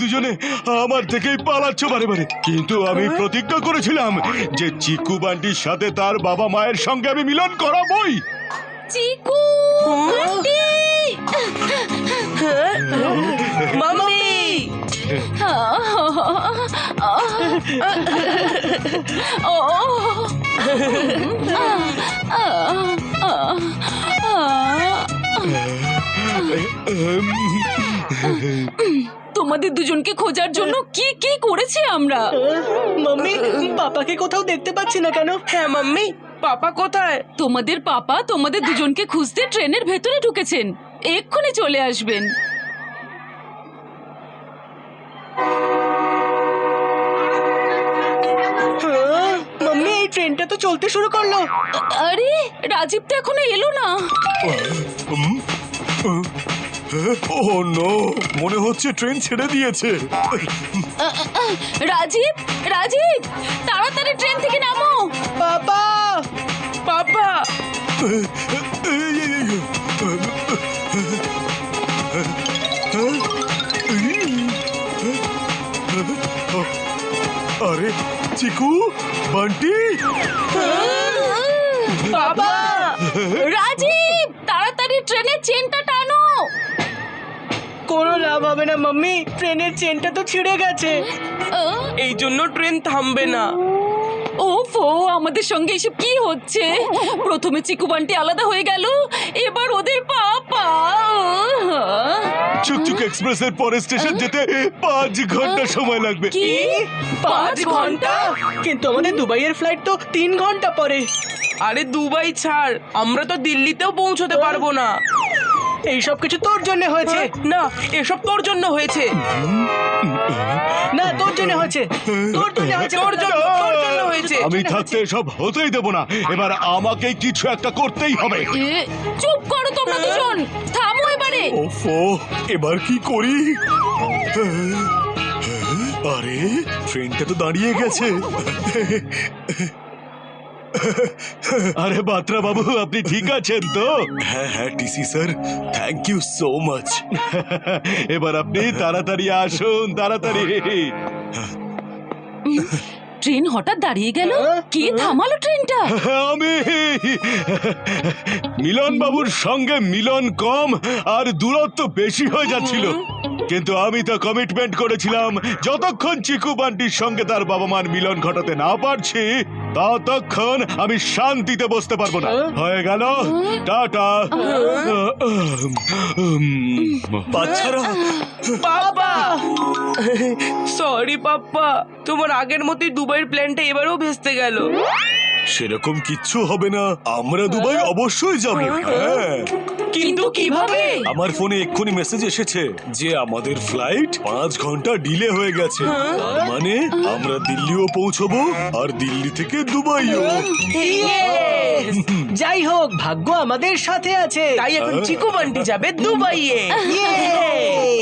দুজনে আমার থেকেই পালাচ্ছ বারে বারে, কিন্তু আমি প্রতিজ্ঞা করেছিলাম যে চিকু বান্টির সাথে তার বাবা মায়ের সঙ্গে আমি মিলন করাবই। চিকু বান্টি মাম্মি তোমাদের দুজনকে খোঁজার জন্য কি কি করেছি আমরা। মাম্মি পাপাকে কোথাও দেখতে পাচ্ছি না কেন? হ্যাঁ মাম্মি, পাপা কোথায়? তোমাদের পাপা তোমাদের দুজনকে খুঁজতে ট্রেনের ভেতরে ঢুকেছেন, এক্ষুনি চলে আসবেন। মাম্মি এই ট্রেনটা তো চলতে শুরু করলো। আরে রাজীব তো এখনো এলো না। ও নো, মনে হচ্ছে ট্রেন ছেড়ে দিয়েছে। রাজীব, রাজীব, তাড়াতাড়ি ট্রেন থেকে নামো। পাপা পাপা আরে চিকু বান্টি, বাবা রাজীব, তাড়াতাড়ি ট্রেনের চেনটা টানো। কোনো লাভ হবে না মাম্মি, ট্রেনের চেনটা তো ছিঁড়ে গেছে। এই জন্য ট্রেন থামবে না। ওফো, আমাদের সঙ্গে এসব কি হচ্ছে? প্রথমে চিকু বান্টি আলাদা হয়ে গেল, এবার ওদের পাপা। চুকচুক এক্সপ্রেসের পরে স্টেশন যেতে 5 ঘন্টা সময় লাগবে। কি 5 ঘন্টা? কিন্তু আমাদের দুবাইয়ের ফ্লাইট তো 3 ঘন্টা পরে। আরে দুবাই ছাড়, আমরা তো দিল্লিতেও পৌঁছতে পারবো না। এইসব কিছু তোর জন্য হয়েছে। না, এসব তোর জন্য হয়েছে। না তোর জন্য হয়েছে, তোর জন্য হয়েছে, তোর জন্য হয়েছে। আমি থাকতে সব হতেই দেব না, এবার আমাকে কিছু একটা করতেই হবে। চুপ করো তোমরা দুজন, থামো এবারে। ওফো, এবার কি করি? আরে ট্রেনটা তো দাঁড়িয়ে গেছে। আরে বাত্রা বাবু, আপনি ঠিক আছেন তো? হ্যাঁ হ্যাঁ TC sir, thank you so much. এবার আপনি তাড়াতাড়ি আসুন, তাড়াতাড়ি। ট্রেন হঠাৎ দাঁড়িয়ে গেল, কে থামালো ট্রেনটা? আমি মিলন বাবুর সঙ্গে মিলন কম আর দূরত্ব বেশি হয়ে যাচ্ছিল, কিন্তু আমি তো কমিটমেন্ট করেছিলাম যতক্ষণ চিকু বান্টির সঙ্গে তার বাবা মার মিলন ঘটাতে না পারছি ততক্ষণ আমি শান্তিতে বসতে পারবো না। হয়ে গেল, টাটা। বাচ্চারা, বাবা সরি পাপ্পা, তোমার আগের মতোই দুবাইয়ের প্ল্যানটা এবারেও ভেস্তে গেল। সেরকম কিচ্ছু হবে না, আমরা দুবাই অবশ্যই যাব। হ্যাঁ, কিন্তু কিভাবে? আমার ফোনে এক্ষুনি মেসেজ এসেছে যে আমাদের ফ্লাইট 5 ঘন্টা ডিলে হয়ে গেছে। তার মানে আমরা দিল্লিও পৌঁছবো আর দিল্লি থেকে দুবাইও। Yes! যাই হোক, ভাগ্য আমাদের সাথে আছে। তাই এখন চিকু বান্টি যাবে দুবাইয়ে। Yay!